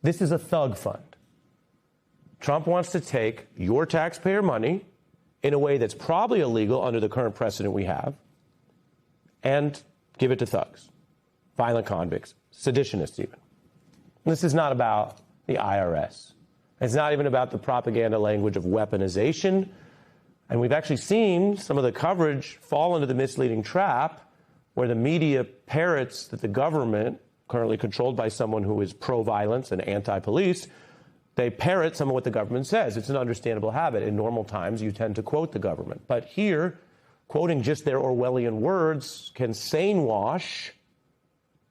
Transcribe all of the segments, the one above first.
This is a thug fund. Trump wants to take your taxpayer money in a way that's probably illegal under the current precedent we have and give it to thugs, violent convicts, seditionists even. This is not about the IRS. It's not even about the propaganda language of weaponization. And we've actually seen some of the coverage fall into the misleading trap where the media parrots that the government, currently controlled by someone who is pro-violence and anti-police, they parrot some of what the government says. It's an understandable habit. In normal times, you tend to quote the government. But here, quoting just their Orwellian words can sane-wash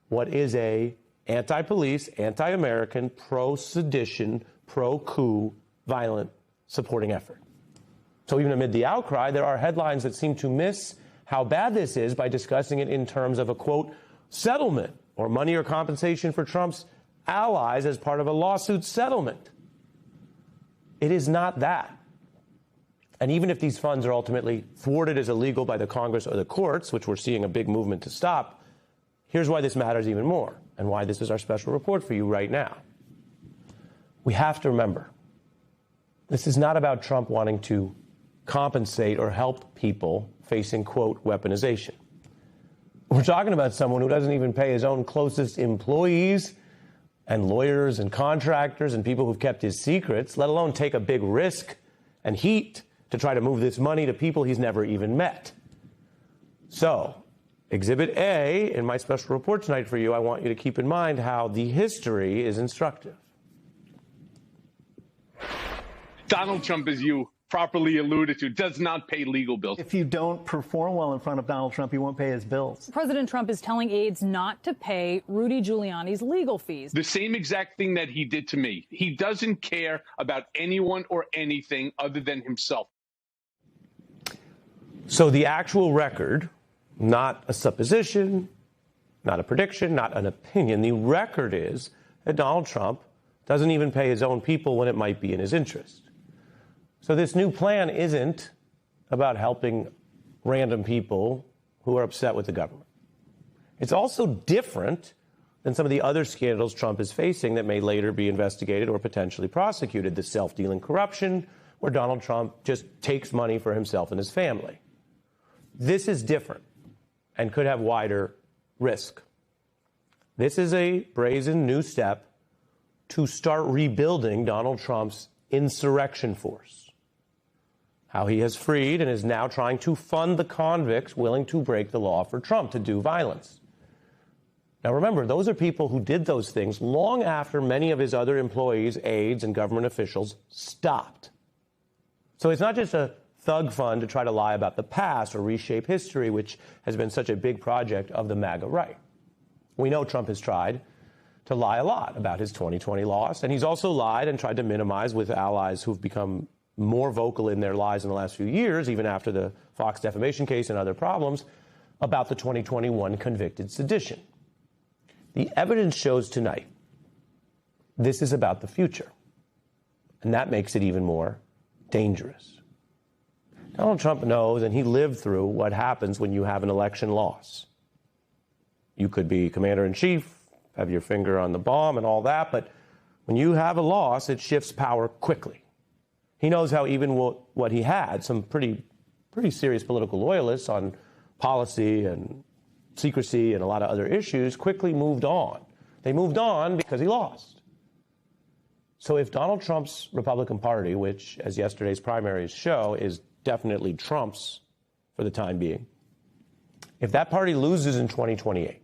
what is a anti-police, anti-American, pro-sedition, pro-coup, violent supporting effort. So even amid the outcry, there are headlines that seem to miss how bad this is by discussing it in terms of a, quote, settlement or money or compensation for Trump's allies as part of a lawsuit settlement. It is not that. And even if these funds are ultimately thwarted as illegal by the Congress or the courts, which we're seeing a big movement to stop, here's why this matters even more and why this is our special report for you right now. We have to remember, this is not about Trump wanting to compensate or help people facing, quote, weaponization. We're talking about someone who doesn't even pay his own closest employees and lawyers and contractors and people who've kept his secrets, let alone take a big risk and heat to try to move this money to people he's never even met. So, Exhibit A in my special report tonight for you, I want you to keep in mind how the history is instructive. Donald Trump, as you properly alluded to, does not pay legal bills. If you don't perform well in front of Donald Trump, he won't pay his bills. President Trump is telling aides not to pay Rudy Giuliani's legal fees. The same exact thing that he did to me. He doesn't care about anyone or anything other than himself. So the actual record, not a supposition, not a prediction, not an opinion, the record is that Donald Trump doesn't even pay his own people when it might be in his interest. So this new plan isn't about helping random people who are upset with the government. It's also different than some of the other scandals Trump is facing that may later be investigated or potentially prosecuted. The self-dealing corruption, where Donald Trump just takes money for himself and his family. This is different and could have wider risk. This is a brazen new step to start rebuilding Donald Trump's insurrection force. How he has freed and is now trying to fund the convicts willing to break the law for Trump to do violence. Now remember, those are people who did those things long after many of his other employees, aides, and government officials stopped. So it's not just a thug fund to try to lie about the past or reshape history, which has been such a big project of the MAGA right. We know Trump has tried to lie a lot about his 2020 loss, and he's also lied and tried to minimize with allies who've become more vocal in their lies in the last few years, even after the Fox defamation case and other problems, about the 2021 convicted sedition. The evidence shows tonight this is about the future, and that makes it even more dangerous. Donald Trump knows, and he lived through what happens when you have an election loss. You could be commander-in-chief, have your finger on the bomb and all that, but when you have a loss, it shifts power quickly. He knows how even what he had, some pretty serious political loyalists on policy and secrecy and a lot of other issues, quickly moved on. They moved on because he lost. So if Donald Trump's Republican Party, which, as yesterday's primaries show, is definitely Trump's for the time being, if that party loses in 2028,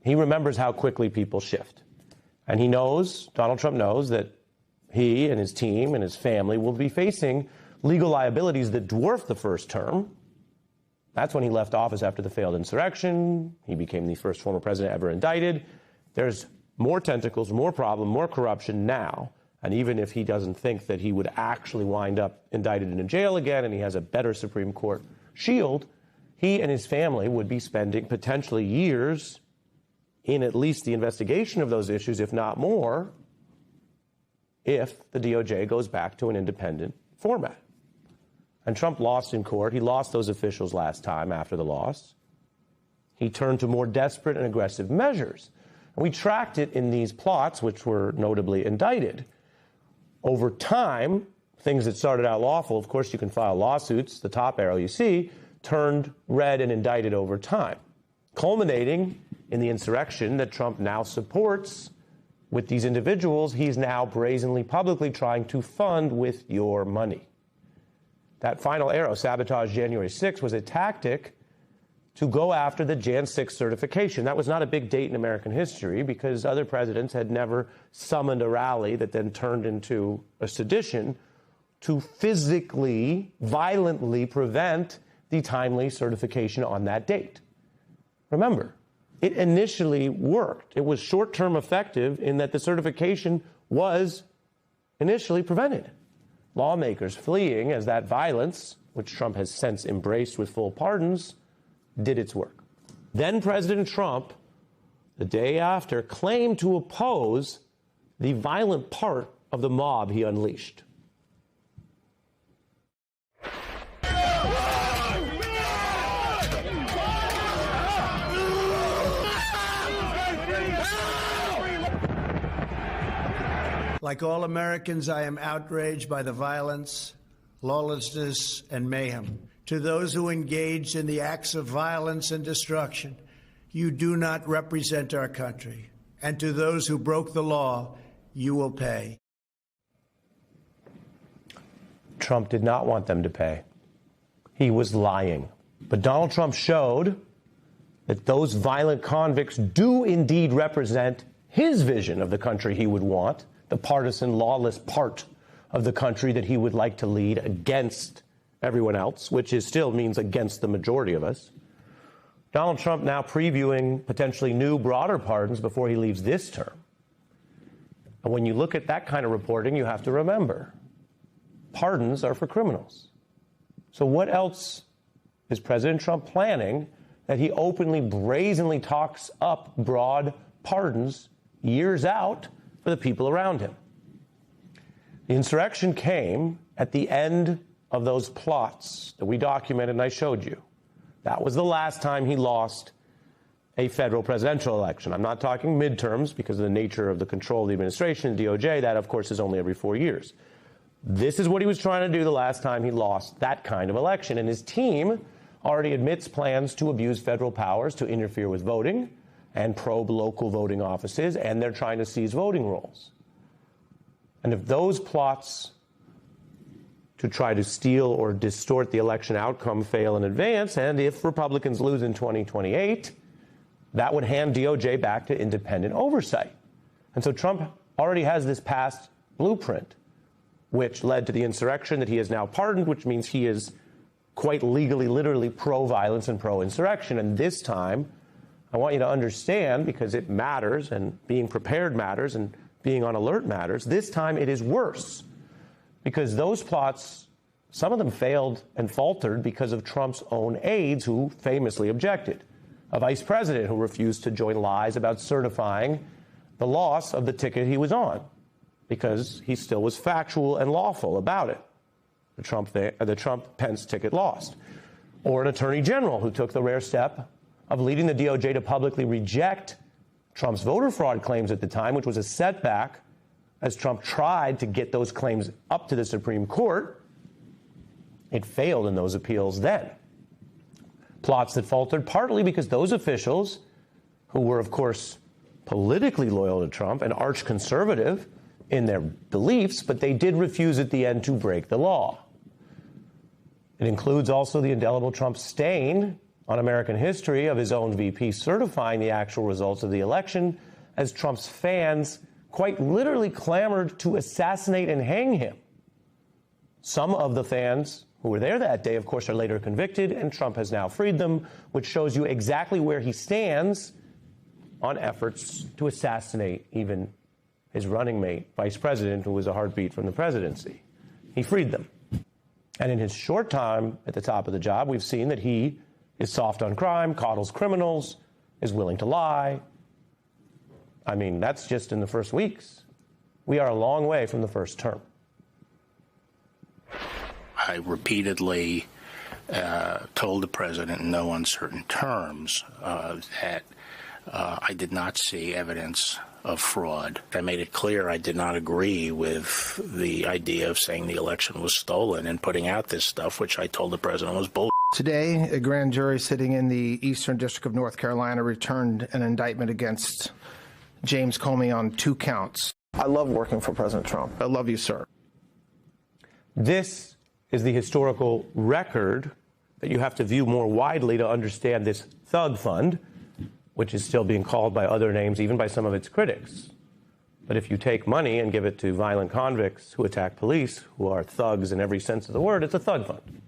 he remembers how quickly people shift. And he knows, Donald Trump knows, that he and his team and his family will be facing legal liabilities that dwarf the first term. That's when he left office after the failed insurrection. He became the first former president ever indicted. There's more tentacles, more problem, more corruption now. And even if he doesn't think that he would actually wind up indicted in a jail again and he has a better Supreme Court shield, he and his family would be spending potentially years in at least the investigation of those issues, if not more, if the DOJ goes back to an independent format. And Trump lost in court. He lost those officials last time after the loss. He turned to more desperate and aggressive measures. And We tracked it in these plots, which were notably indicted. Over time, things that started out lawful, of course, you can file lawsuits, the top arrow you see, turned red and indicted over time, culminating in the insurrection that Trump now supports with these individuals he's now brazenly, publicly trying to fund with your money. That final arrow, sabotage January 6th, was a tactic to go after the Jan 6 certification. That was not a big date in American history because other presidents had never summoned a rally that then turned into a sedition to physically, violently prevent the timely certification on that date. Remember, it initially worked. It was short-term effective in that the certification was initially prevented. Lawmakers fleeing as that violence, which Trump has since embraced with full pardons, did its work. Then President Trump, the day after, claimed to oppose the violent part of the mob he unleashed. Like all Americans, I am outraged by the violence, lawlessness, and mayhem. To those who engaged in the acts of violence and destruction, you do not represent our country. And to those who broke the law, you will pay. Trump did not want them to pay. He was lying. But Donald Trump showed that those violent convicts do indeed represent his vision of the country he would want, the partisan, lawless part of the country that he would like to lead against everyone else, which is still means against the majority of us. Donald Trump now previewing potentially new, broader pardons before he leaves this term. And when you look at that kind of reporting, you have to remember, pardons are for criminals. So what else is President Trump planning that he openly, brazenly talks up broad pardons years out for the people around him? The insurrection came at the end of those plots that we documented and I showed you. That was the last time he lost a federal presidential election. I'm not talking midterms because of the nature of the control of the administration, DOJ. That, of course, is only every 4 years. This is what he was trying to do the last time he lost that kind of election. And his team already admits plans to abuse federal powers to interfere with voting and probe local voting offices, and they're trying to seize voting rolls. And if those plots to try to steal or distort the election outcome fail in advance, and if Republicans lose in 2028, that would hand DOJ back to independent oversight. And so Trump already has this past blueprint, which led to the insurrection that he has now pardoned, which means he is quite legally, literally pro-violence and pro-insurrection. And this time, I want you to understand, because it matters, and being prepared matters, and being on alert matters, this time it is worse. Because those plots, some of them failed and faltered because of Trump's own aides who famously objected. A vice president who refused to join lies about certifying the loss of the ticket he was on because he still was factual and lawful about it. The Trump-Pence ticket lost. Or an attorney general who took the rare step of leading the DOJ to publicly reject Trump's voter fraud claims at the time, which was a setback as Trump tried to get those claims up to the Supreme Court. It failed in those appeals then. Plots that faltered partly because those officials, who were, of course, politically loyal to Trump and arch-conservative in their beliefs, but they did refuse at the end to break the law. It includes also the indelible Trump stain on American history of his own VP certifying the actual results of the election, as Trump's fans quite literally clamored to assassinate and hang him. Some of the fans who were there that day, of course, are later convicted, and Trump has now freed them, which shows you exactly where he stands on efforts to assassinate even his running mate, vice president, who was a heartbeat from the presidency. He freed them. And in his short time at the top of the job, we've seen that he is soft on crime, coddles criminals, is willing to lie. I mean, that's just in the first weeks. We are a long way from the first term. I repeatedly told the president in no uncertain terms that I did not see evidence of fraud. I made it clear I did not agree with the idea of saying the election was stolen and putting out this stuff, which I told the president was bull. Today, a grand jury sitting in the Eastern District of North Carolina returned an indictment against James Comey on 2 counts. I love working for President Trump. I love you, sir. This is the historical record that you have to view more widely to understand this thug fund, which is still being called by other names, even by some of its critics. But if you take money and give it to violent convicts who attack police, who are thugs in every sense of the word, it's a thug fund.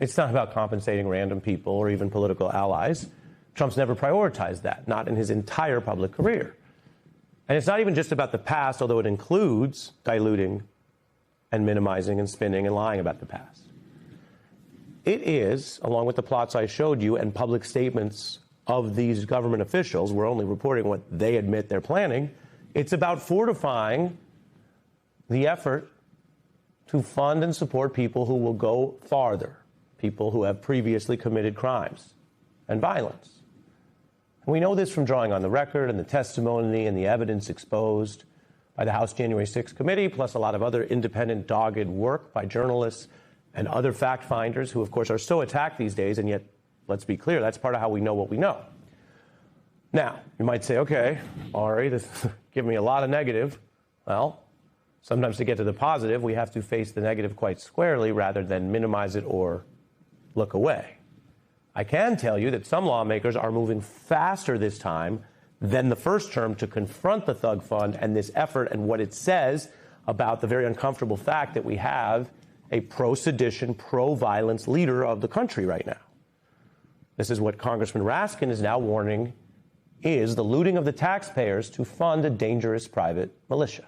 It's not about compensating random people or even political allies. Trump's never prioritized that, not in his entire public career. And it's not even just about the past, although it includes diluting and minimizing and spinning and lying about the past. It is, along with the plots I showed you and public statements of these government officials, we're only reporting what they admit they're planning, it's about fortifying the effort to fund and support people who will go farther, people who have previously committed crimes and violence. And we know this from drawing on the record and the testimony and the evidence exposed by the House January 6th committee, plus a lot of other independent, dogged work by journalists and other fact finders who, of course, are so attacked these days, and yet, let's be clear, that's part of how we know what we know. Now, you might say, okay, Ari, this give me a lot of negative. Well, sometimes to get to the positive, we have to face the negative quite squarely rather than minimize it or look away. I can tell you that some lawmakers are moving faster this time than the first term to confront the thug fund and this effort and what it says about the very uncomfortable fact that we have a pro-sedition, pro-violence leader of the country right now. This is what Congressman Raskin is now warning is the looting of the taxpayers to fund a dangerous private militia.